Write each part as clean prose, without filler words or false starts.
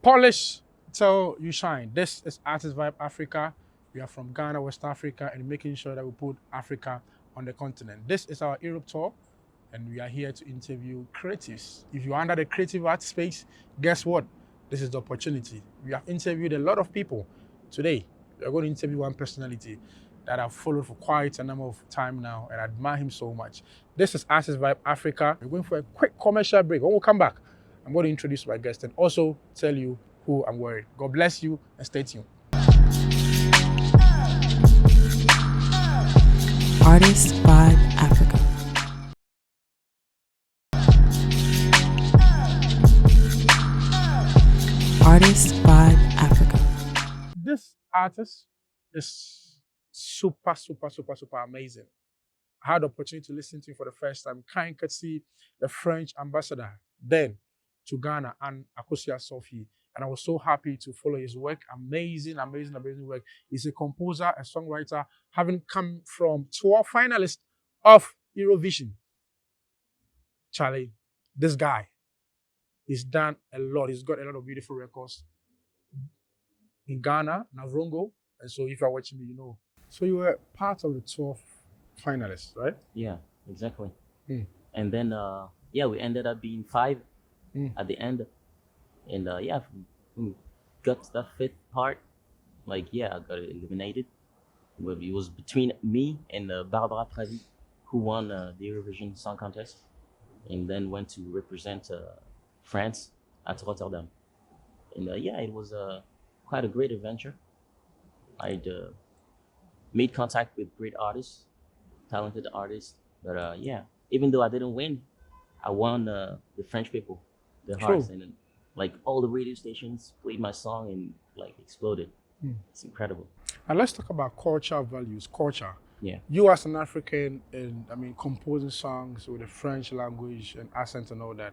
Polish till you shine. This is Artist Vibe Africa. We are from Ghana, West Africa, and making sure that we put Africa on the continent. This is our Europe tour, and we are here to interview creatives. If you're under the creative art space, guess what? This is the opportunity. We have interviewed a lot of people. Today, we are going to interview one personality that I've followed for quite a number of time now, and I admire him so much. This is Artist Vibe Africa. We're going for a quick commercial break. When we come back, I'm going to introduce my guest and also tell you who I'm wearing. God bless you and stay tuned. Artist Vibe Africa. Artist Vibe Africa. This artist is super amazing. I had the opportunity to listen to him for the first time. Kind Kyei, the French ambassador, then to Ghana and Akosia Sophie. And I was so happy to follow his work. Amazing work. He's a composer, a songwriter, having come from 12 finalists of Eurovision. Charlie, this guy, he's done a lot. He's got a lot of beautiful records in Ghana, Navrongo. And so if you're watching me, you know. So you were part of the 12 finalists, right? Yeah, exactly. And then, we ended up being 5 at the end. And we got to that 5th part. I got eliminated. It was between me and Barbara Pravi, who won the Eurovision Song Contest, and then went to represent France at Rotterdam. And it was quite a great adventure. I'd made contact with great artists, talented artists. But even though I didn't win, I won the French people, their hearts, and then, all the radio stations played my song and exploded. It's incredible. And let's talk about culture values, culture. Yeah. You as an African, and composing songs with the French language and accent and all that,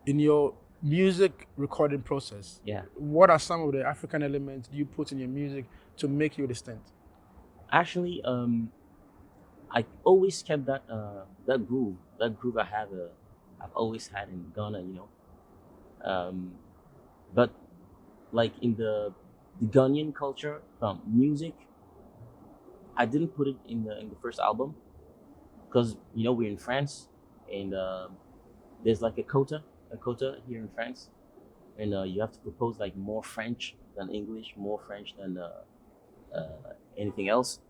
in your music recording process, what are some of the African elements you put in your music to make you distinct? Actually, I always kept that groove I've always had in Ghana, but in the Ghanaian culture, music, I didn't put it in the first album because we're in France, and there's a quota here in France, and you have to propose more French than English, more French than anything else.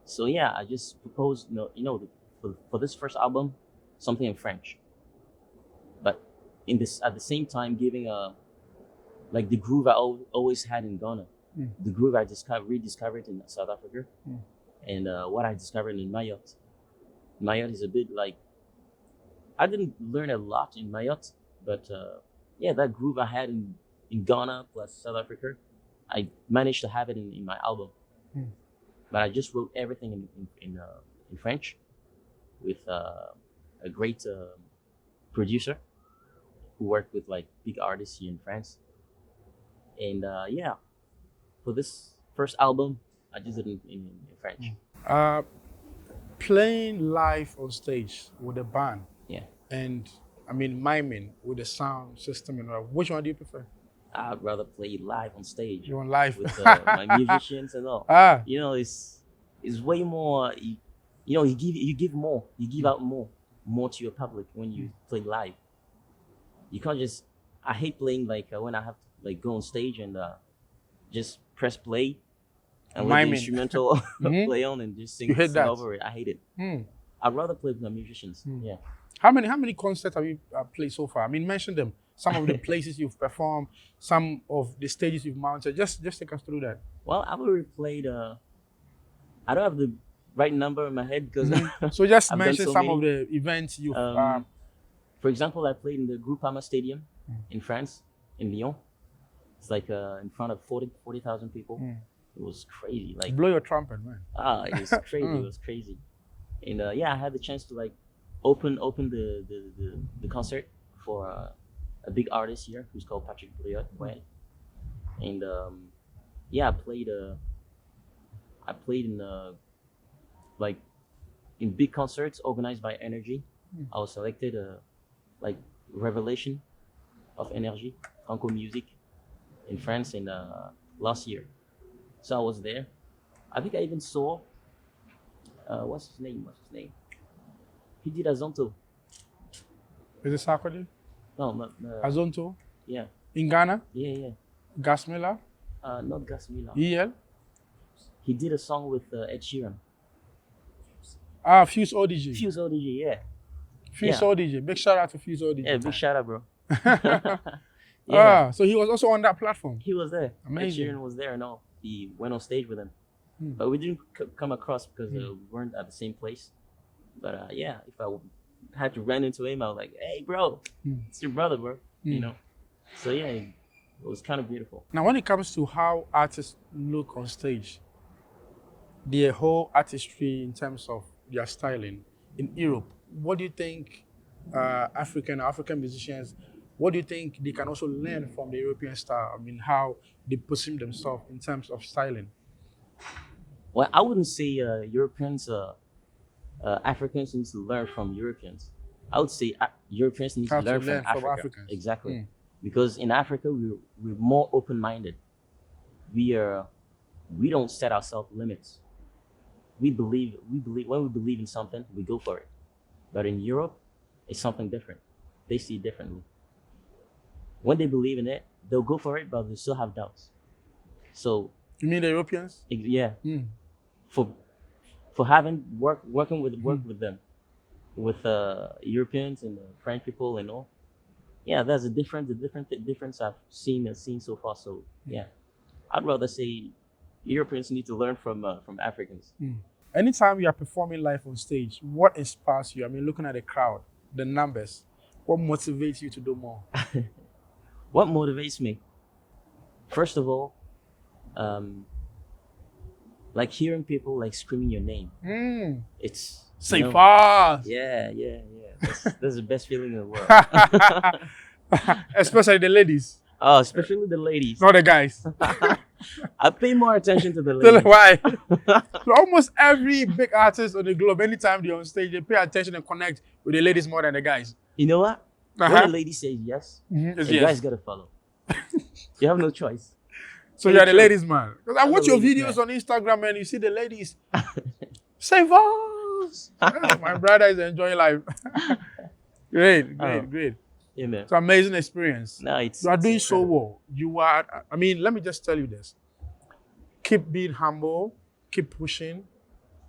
So I just proposed for this first album something in French, but at the same time giving the groove I always had in Ghana, the groove I rediscovered in South Africa, and what I discovered in Mayotte. Mayotte is a bit I didn't learn a lot in Mayotte, but that groove I had in Ghana plus South Africa, I managed to have it in my album. But I just wrote everything in French with a great producer who worked with big artists here in France. And for this first album, I just did it in French. Playing live on stage with a band. Yeah. And miming with the sound system and all. Which one do you prefer? I'd rather play live on stage. You want live with my musicians and all. It's way more. You give more. You give out more to your public when you play live. You can't just. I hate playing when I have to go on stage and just press play and let the instrumental play on and just sing over it. I hate it. I'd rather play with my musicians. Yeah. How many concerts have you played so far? Mention them. Some of the places you've performed, some of the stages you've mounted. Just take us through that. Well, I've already played. I don't have the right number in my head because. So just mention some of the events you've. For example, I played in the Groupama Stadium in France, in Lyon. It's in front of 40,000 people. It was crazy. Blow your trumpet, man. It was crazy. It was crazy. And I had the chance to open the concert for a big artist here who's called Patrick Briot. And I played in big concerts organized by Energy. I was selected Revelation of Energy, Franco Music, in France in last year. So I was there. I think I even saw what's his name? What's his name? He did Azonto. Is it Sarkozy? No, not Azonto? yeah, In Ghana? yeah. Gasmila? Not Gas Miller. EL? He did a song with Ed Sheeran. Fuse ODG. Fuse ODG, yeah. Fuse Yeah. ODG. Big shout out to Fuse ODG. Yeah, big shout out, bro. Yeah, So he was also on that platform. he was there. Amazing. Ed Sheeran was there and all. He went on stage with him. Hmm. But we didn't come across because we weren't at the same place. But yeah, if I had to run into him, I was like, hey, bro, it's your brother, bro. You know? So yeah, it was kind of beautiful. Now, when it comes to how artists look on stage, the whole artistry in terms of their styling in Europe, what do you think African musicians, what do you think they can also learn from the European style? I mean, how they position themselves in terms of styling? Well, I wouldn't say Europeans, Africans need to learn from Europeans. I would say Europeans need to Have to learn from learn from Africa. Africans. Exactly. Because in Africa, we're more open-minded. We don't set ourselves limits. We believe when we believe in something, we go for it. But in Europe, it's something different. They see it differently. When they believe in it, they'll go for it, but they still have doubts. So You mean the Europeans? yeah, Mm. for having working with them, with Europeans and French people and all. Yeah, there's a difference I've seen so far. So yeah, I'd rather say Europeans need to learn from Africans. Anytime you are performing live on stage, what inspires you? I mean, looking at the crowd, the numbers, what motivates you to do more? What motivates me? First of all, like hearing people like screaming your name. It's Cephaz! Yeah. That's the best feeling in the world. Especially the ladies, Oh, especially the ladies. not the guys. I pay more attention to the Tell me ladies. why. So almost every big artist on the globe, anytime they're on stage, they pay attention and connect with the ladies more than the guys. You know what? When Uh-huh. the lady says yes, It's the yes. guys gotta follow. You have no choice. So you're the true. ladies man. Because I I'm watch the your ladies videos on Instagram and you see the ladies. Cephaz! My brother is enjoying life. Great. Yeah, man. It's an amazing experience. No, it's You are it's doing so incredible. well. You are, I mean, let me just tell you this. Keep being humble, keep pushing,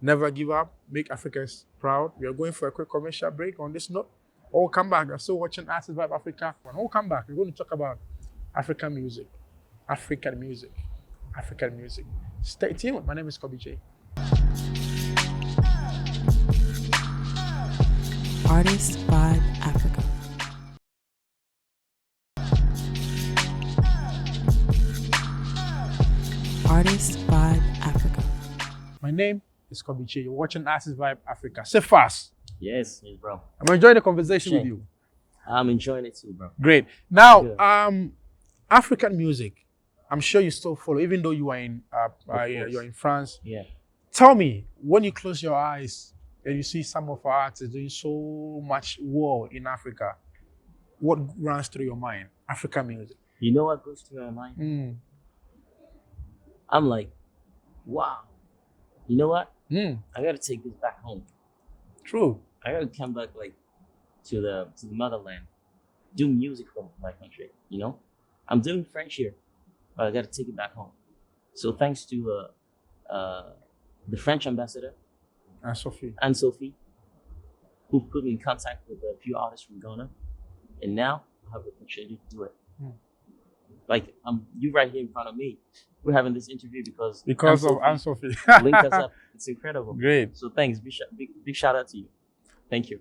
never give up, make Africans proud. We are going for a quick commercial break on this note. We'll come back. You're still watching Artist Vibe Africa. When we'll come back, we're going to talk about African music. African music. African music. Stay tuned. My name is Kobby Kyei. Artist Vibe Africa. Artist Vibe Africa. My name is Kobby Kyei. You're watching Artist Vibe Africa. Cephaz. Yes, bro. I'm enjoying the conversation with Shane. you. I'm enjoying it too, bro. Great. Now, Good. African music. I'm sure you still follow, even though you are in course. you're in France. Yeah. Tell me, when you close your eyes and you see some of our artists doing so much well in Africa, what runs through your mind? African music. You know what goes through my mind? I'm like, wow. You know what? I gotta take this back home. True. I gotta come back like to the motherland, do music for my country. You know, I'm doing French here, but I gotta take it back home. So thanks to the French ambassador And Sophie. and Sophie, who put me in contact with a few artists from Ghana, and now I have the opportunity to do it. Like you right here in front of me. We're having this interview because of Anne Sophie. linked us up. It's incredible. Great. So thanks, big shout out to you. Thank you.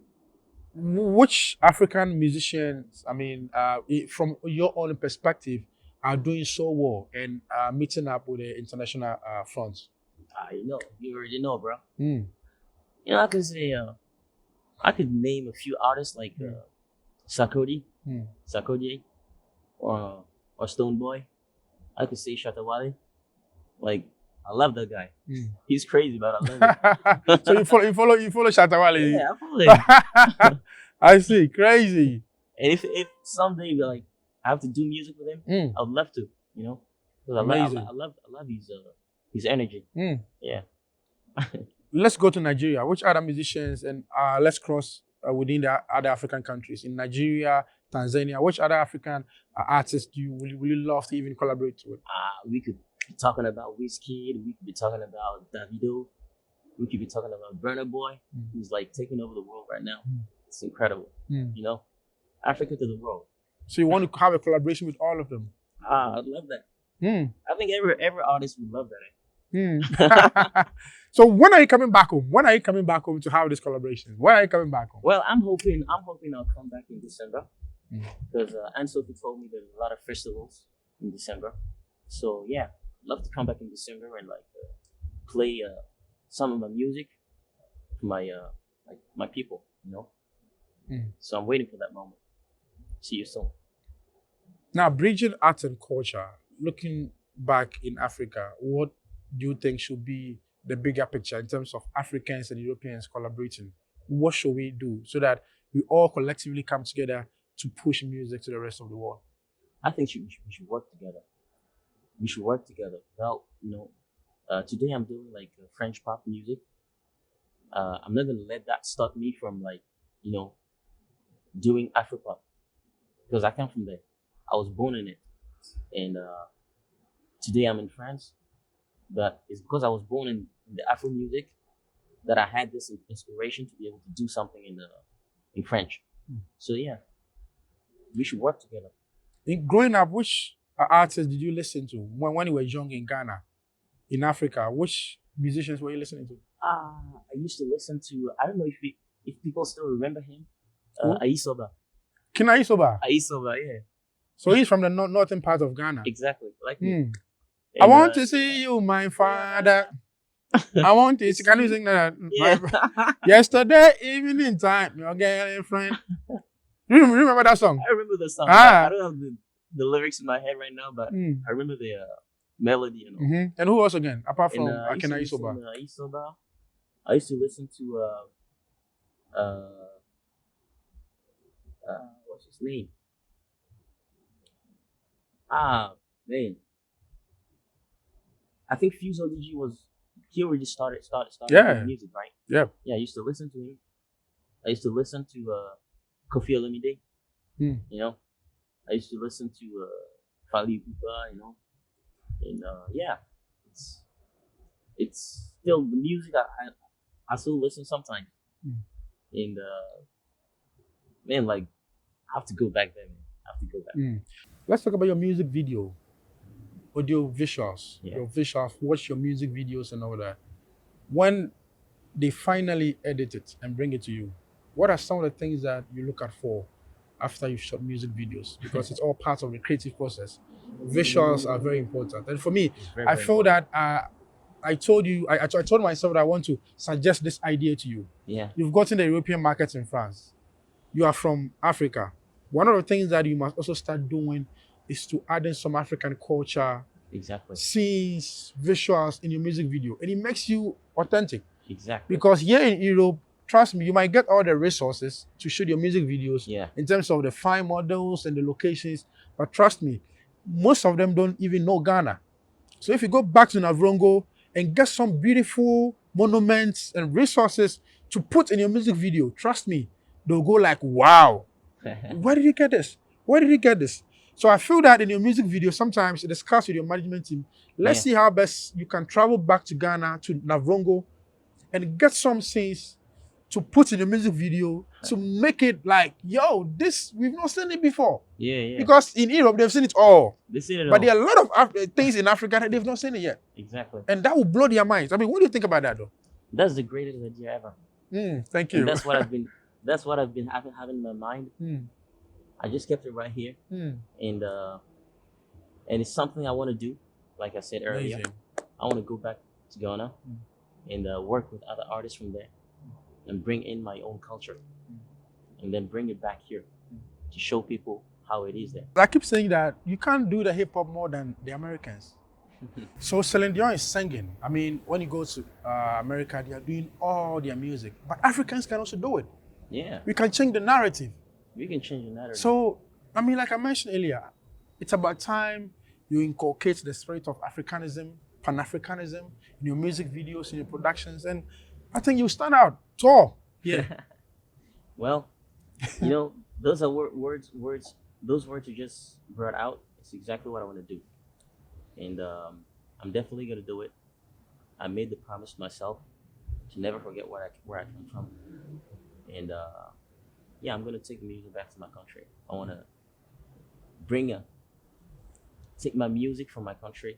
Which African musicians, I mean, from your own perspective, are doing so well and meeting up with the international front? You already know, bro. Mm. You know, I could say, I could name a few artists like Sarkozy, or Stoneboy. I could say Shatawale. Like, I love that guy. He's crazy, but I love it. So you follow Shatawale? Yeah, I follow him. I see, crazy. And if someday like I have to do music with him, I'd love to. You know, 'cause Amazing. I love his energy. Mm. Yeah. Let's go to Nigeria. Which other musicians and let's cross within the other African countries in Nigeria, Tanzania? Which other African artists will you love to even collaborate with? We could be talking about Wizkid. We could be talking about Davido. We could be talking about Burna Boy, who's like taking over the world right now. It's incredible. You know, Africa to the world. So you want to have a collaboration with all of them? I'd love that. I think every artist would love that. So when are you coming back home? When are you coming back home to have this collaboration? When are you coming back home? Well, I'm hoping I'll come back in December because Aunt Sophie told me there's a lot of festivals in December. So yeah, I'd love to come back in December and like play some of my music for my like my people, you know. So I'm waiting for that moment. See you soon. Now, bridging art and culture, looking back in Africa, what do you think should be the bigger picture in terms of Africans and Europeans collaborating? What should we do so that we all collectively come together to push music to the rest of the world? I think we should work together. We should work together. Well, you know, today I'm doing like French pop music. I'm not gonna let that stop me from like, you know, doing Afropop because I come from there. I was born in it, and today I'm in France. But it's because I was born in the Afro music that I had this inspiration to be able to do something in French. So yeah, we should work together. Growing up, which artists did you listen to when you were young in Ghana, in Africa? Which musicians were you listening to? I used to listen to, I don't know if people still remember him, Aisoba. Kina Isoba? Aisoba, yeah. So he's from the northern part of Ghana. Exactly, like me. I want to see you, my father. I want to see, can you sing that? Yeah. Yesterday evening time, your girlfriend. You remember that song? I remember the song. I don't have the lyrics in my head right now, but I remember the melody and all. And who else again, apart from Akina Isoba? I used to listen to what's his name? Man. I think Fuso DG he already started doing music, right? Yeah. Yeah, I used to listen to him. I used to listen to Kofi Olomide. You know, I used to listen to Fali Ipupa, you know, and yeah, it's still the music I still listen sometimes, and man, like I have to go back there, man. I have to go back. Let's talk about your music video. Audio visuals, Yeah. your visuals, watch your music videos and all that. When they finally edit it and bring it to you, what are some of the things that you look at for after you shot music videos? Because it's all part of the creative process. Visuals are very important. And for me, I feel that I told myself that I want to suggest this idea to you. Yeah. You've gotten the European markets in France. You are from Africa. One of the things that you must also start doing is to add in some African culture, Exactly. scenes, visuals in your music video. And it makes you authentic. Exactly. Because here in Europe, trust me, you might get all the resources to shoot your music videos in terms of the fine models and the locations. But trust me, most of them don't even know Ghana. So if you go back to Navrongo and get some beautiful monuments and resources to put in your music video, trust me, they'll go like, wow, where did you get this? Where did you get this? So I feel that in your music video, sometimes you discuss with your management team, let's see how best you can travel back to Ghana, to Navrongo, and get some scenes to put in your music video to make it like, yo, this, we've not seen it before. Yeah. Because in Europe, they've seen it all. They've seen it But all. there are a lot of things in Africa that they've not seen it yet. Exactly. And that will blow their minds. I mean, what do you think about that, though? That's the greatest idea ever. Thank you. And that's what I've been having in my mind. I just kept it right here, and it's something I want to do. Like I said earlier, Amazing. I want to go back to Ghana and work with other artists from there, and bring in my own culture, and then bring it back here to show people how it is there. I keep saying that you can't do the hip hop more than the Americans. So Celine Dion is singing. I mean, when you go to America, they are doing all their music, but Africans can also do it. Yeah, We can change the narrative. we can change the narrative. So, I mean, like I mentioned earlier, it's about time You inculcate the spirit of Africanism, Pan-Africanism in your music videos, in your productions, and I think you stand out tall. Yeah. Well, you know, those are words. Those words you just brought out. It's exactly what I want to do, and I'm definitely gonna do it. I made the promise to myself to never forget where I come from, and yeah, I'm gonna take the music back to my country. I wanna take my music from my country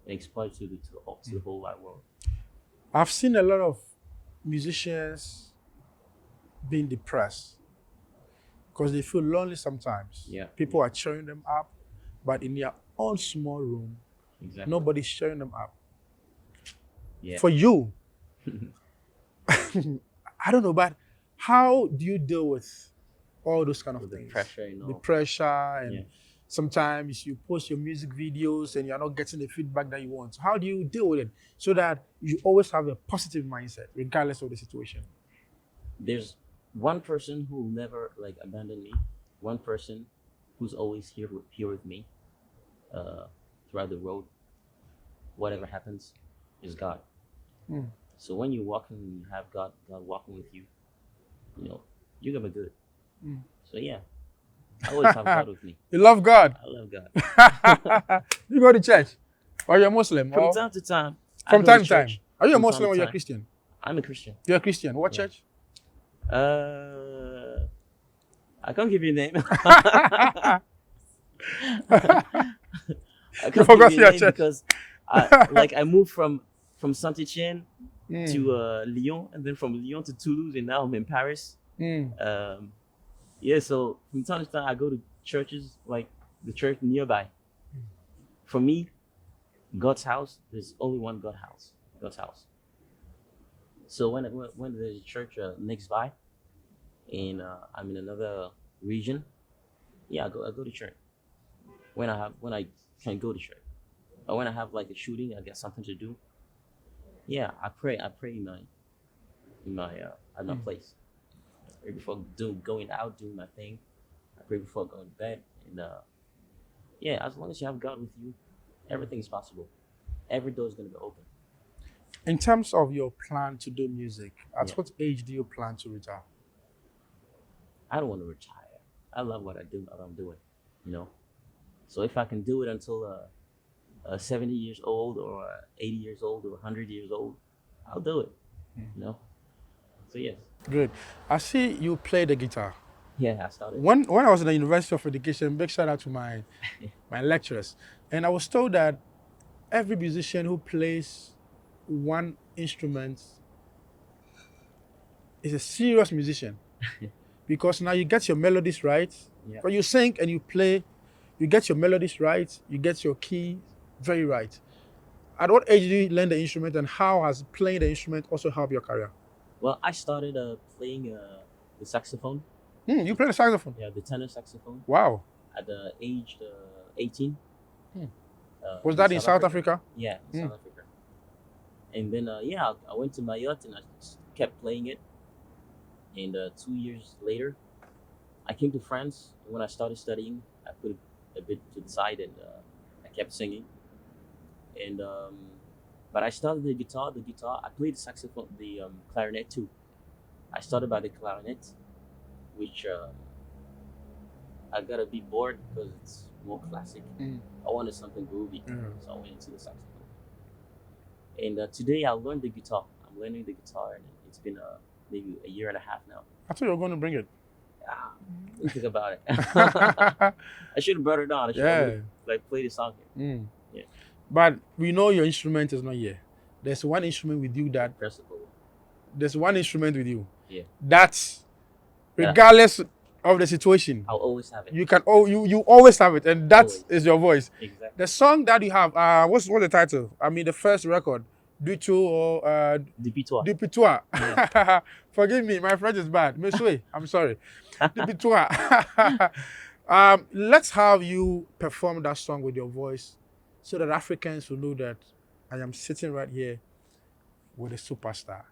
and export it to the whole wide world. I've seen a lot of musicians being depressed because they feel lonely sometimes. Yeah. People are cheering them up, but in their own small room, Exactly. nobody's cheering them up. Yeah. For you, I don't know, but how do you deal with all those kind of With the things? pressure, you know. The pressure, and Yeah. sometimes you post your music videos and you're not getting the feedback that you want. How do you deal with it so that you always have a positive mindset, regardless of the situation? There's one person who will never like abandon me. One person who's always here with me throughout the road. Whatever happens, is God. Mm. So when you're walking and you have God walking with you, you know, you're gonna be good. Mm. So yeah, I always have God with me. You love God. I love God. You go to church, or you're Muslim? From Or time to time. I from go to time to time. church. Are you a From time Muslim to or you're a time. Christian? I'm a Christian. You're a Christian. What Yeah. church? I can't give you a name. I You can't forgot give you your a name church. because I moved from Saint-Etienne Mm. to Lyon, and then from Lyon to Toulouse, and now I'm in Paris. Mm. Yeah, so from time to time I go to churches, like the church nearby. For me, God's house, there's only one God's house. So when there's a church next by, and I'm in another region, yeah, I go to church. When I can go to church, or when I have like a shooting, I got something to do. Yeah, I pray in my at my place. I pray before going out, doing my thing. I pray before going to bed, and yeah, as long as you have God with you, everything is possible. Every door is gonna be open. In terms of your plan to do music, at Yeah. what age do you plan to retire? I don't want to retire. I love what I'm doing, you know. So if I can do it until 70 years old, or 80 years old, or 100 years old, I'll do it, you know. So yes, Good. I see you play the guitar. yeah, I started. When I was in the University of Education, big shout out to my lecturers, and I was told that every musician who plays one instrument is a serious musician because now you get your melodies right. Yeah. When you sing and you play, you get your melodies right, you get your key very right. At what age do you learn the instrument, and how has playing the instrument also helped your career? Well, I started playing the saxophone. You play the saxophone? Yeah, the tenor saxophone Wow. at the age 18. Was that in South Africa? Yeah, in South Africa. And then yeah, I went to Mayotte and I just kept playing it. And 2 years later, I came to France. And when I started studying, I put it a bit to the side, and I kept singing. And but I started the guitar. I played the saxophone, the clarinet too. I started by the clarinet, which I got a bit bored because it's more classic. I wanted something groovy, so I went into the saxophone. And today I learned the guitar. I'm learning the guitar, and it's been maybe a year and a half now. I thought you were going to bring it. Let me think about it. I should have brought it on. I should have like played the song here. Yeah. But we know your instrument is not here. There's one instrument with you that. There's one instrument with you. Yeah. That's regardless of the situation. I'll always have it. You can you always have it, and that Always. is your voice. Exactly. The song that you have, what's the title? I mean, the first record, Dutu or Dipitois. Dipitois. Yeah. Forgive me, my French is bad. Monsieur, I'm sorry. Dipitois. Let's have you perform that song with your voice, so that Africans will know that I am sitting right here with a superstar.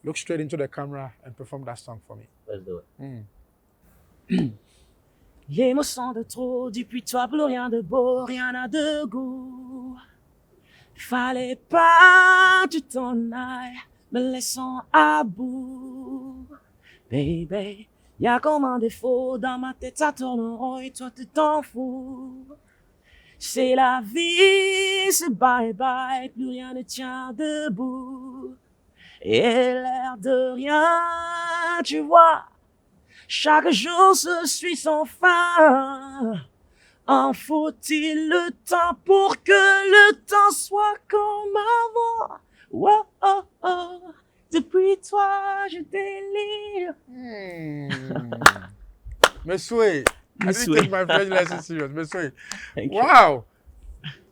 Look straight into the camera and perform that song for me. Let's do it. L'émotion de trop, depuis toi plus rien de beau, rien n'a de goût. Fallait pas que tu t'en ailles, me laissant à bout. Baby, y'a comme un défaut, dans ma tête ça tourne en rond et toi tu t'en fous. C'est la vie, c'est bye bye, plus rien ne tient debout. Et l'air de rien, tu vois, chaque jour se suit sans fin. En faut-il le temps pour que le temps soit comme avant? Oh, oh, oh. Depuis toi, je délire. Monsieur, I didn't Monsieur. take my French lesson serious. Monsieur. Thank you. Wow.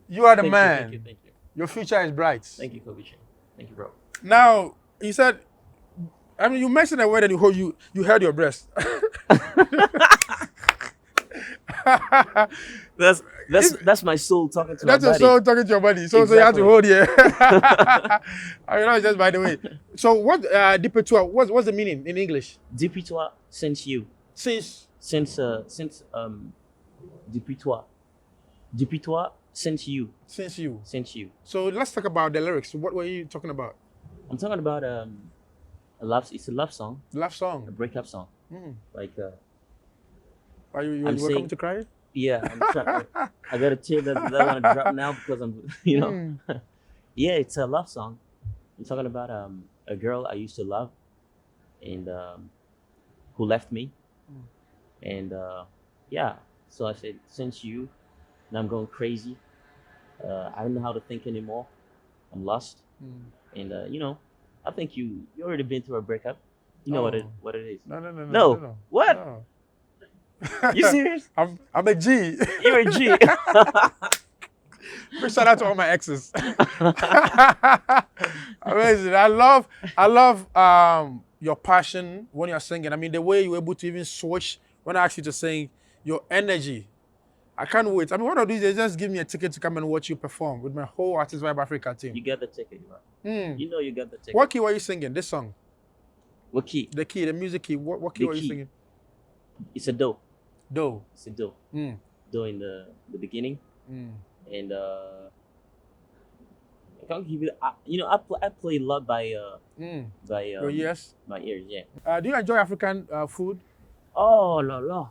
You are the Thank man. you, thank you. Your future is bright. Thank you, Kobby Kyei. Thank you, bro. Now, you said, I mean, you mentioned a word and you held your breast. That's my soul talking to That's my your body. soul talking to your body. So you have to Exactly. hold here. I mean, just by the way. So what, Dipetua, what's the meaning in English? Depuis toi, since you. Since, Since depuis toi. Depuis toi, since you. since you. Since you. So let's talk about the lyrics. What were you talking about? I'm talking about it's a love song, Love a song. breakup song. Mm. Like Are you I'm were saying- coming to cry? yeah, I got a tear that I want to drop now because I'm Mm. Yeah, it's a love song. I'm talking about a girl I used to love and who left me. And yeah, so I said, since you, and I'm going crazy. I don't know how to think anymore. I'm lost. And I think you already been through a breakup. You know Oh. what it is. No. No. What? No. You serious? I'm a G. You're a G. Big shout out to all my exes. Amazing. I love your passion when you're singing. I mean, the way you were able to even switch when I asked you to sing, your energy. I can't wait. I mean, one of these days, just give me a ticket to come and watch you perform with my whole Artist Vibe Africa team. You got the ticket, bro. Mm. You know you got the ticket. What key were you singing? This song? What key? The key, the music key. What key The were you key. singing? It's a do. Do. It's a do. Mm. Do in the beginning. Mm. And I can't give you. I play a lot by Your ears. my ears. Yeah. Do you enjoy African food? Oh la la.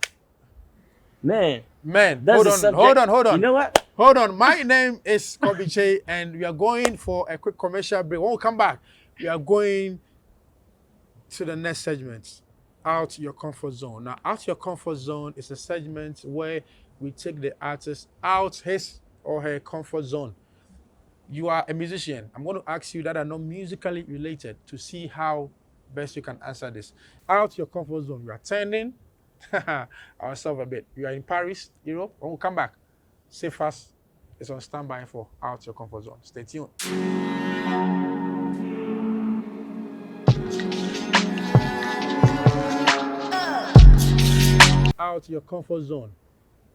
Man, Man, that's hold the on, subject. hold on. You know what? Hold on. My name is Kobby Kyei, and we are going for a quick commercial break. When we come back, we are going to the next segment, Out Your Comfort Zone. Now, Out Your Comfort Zone is a segment where we take the artist out his or her comfort zone. You are a musician. I'm going to ask you that are not musically related to see how best you can answer this. Out your comfort zone. You are turning ourselves a bit. You are in Paris, Europe. When we come back, Cephaz is on standby for Out Your Comfort Zone. Stay tuned. Out your comfort zone.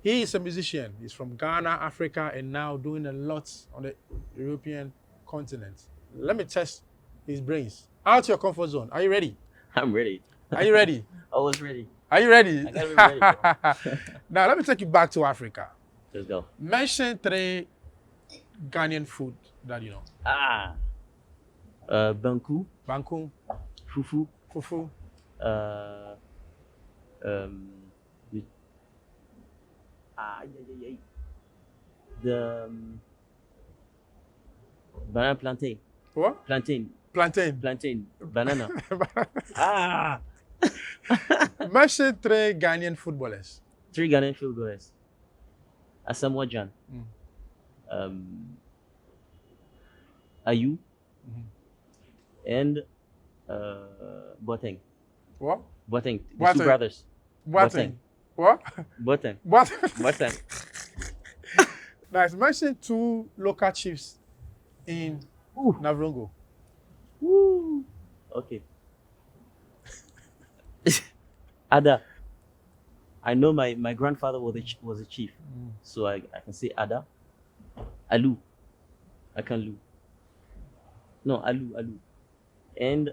He is a musician. He's from Ghana, Africa, and now doing a lot on the European continent. Let me test his brains. Out your comfort zone. Are you ready? I'm ready. Are you ready? Always ready. Are you ready? I gotta be ready, bro. Now, let me take you back to Africa. Let's go. Mention 3 Ghanaian food that you know. Banku, Banku, fufu, fufu, the the banana plantain. what? Plantain. Plantain. Plantain. Banana. Mention 3 Ghanaian footballers. 3 Ghanaian field goals. Asamoah Gyan. Ayu. And Boateng. What? Boateng. The Boateng. 2 brothers. Boateng. What? Boateng. Boateng. Nice. Mention 2 local chiefs in Ooh. Navrongo. Woo. Okay. Ada. I know my grandfather was a chief, so I can say Ada. Alu. I can Lu. No, Alu. And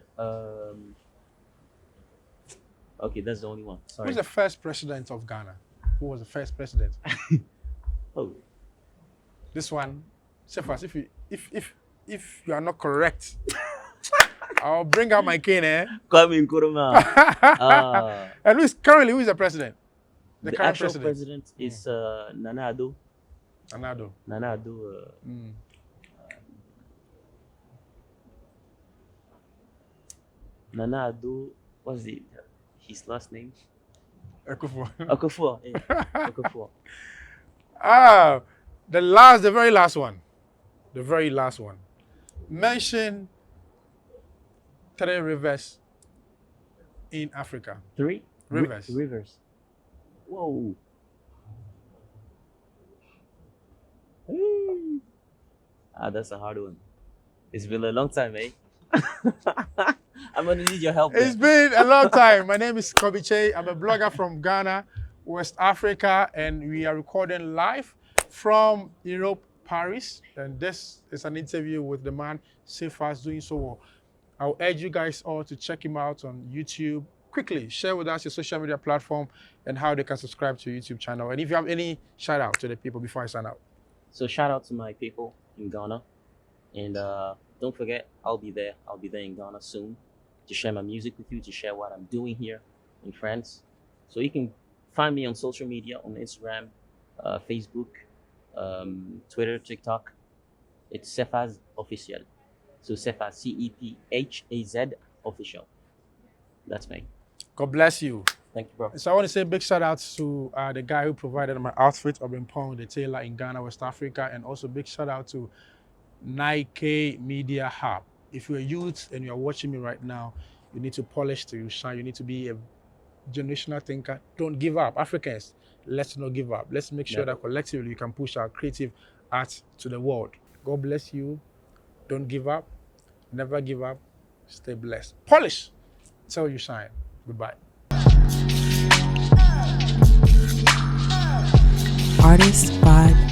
okay, that's the only one. Sorry. Who's the first president of Ghana? who was the first president. Oh, This one, Cephaz, if you are not correct, I'll bring out my cane, eh? Kwame Nkrumah. And who is the president? The current actual president is Nana Addo. Anado. Nana Addo. Nana Addo. What's his last name? Akufo. Akufo. Akufo. The very last one. The very last one. Mention 3 rivers in Africa. 3 Rivers. Rivers. Whoa. That's a hard one. It's been a long time, eh? I'm gonna need your help. It's been a long time. My name is Kobby Kyei. I'm a blogger from Ghana, West Africa, and we are recording live from Europe, Paris. And this is an interview with the man Cephaz doing so well. I'll urge you guys all to check him out on YouTube. Quickly share with us your social media platform and how they can subscribe to your YouTube channel. And if you have any shout out to the people before I sign out. So shout out to my people in Ghana, and don't forget, I'll be there. I'll be there in Ghana soon to share my music with you, to share what I'm doing here in France. So you can find me on social media, on Instagram, Facebook, Twitter, TikTok. It's Cephaz Official. So Cephaz, Cephaz Official. That's me. God bless you. Thank you, bro. So I want to say a big shout out to the guy who provided my outfit, Obin Pong, the tailor in Ghana, West Africa, and also big shout out to Nike Media Hub. If you're a youth and you're watching me right now, you need to polish till you shine. You need to be a generational thinker. Don't give up. Africans, let's not give up. Let's make sure that collectively we can push our creative art to the world. God bless you. Don't give up. Never give up. Stay blessed. Polish till you shine. Goodbye. Artist Vibe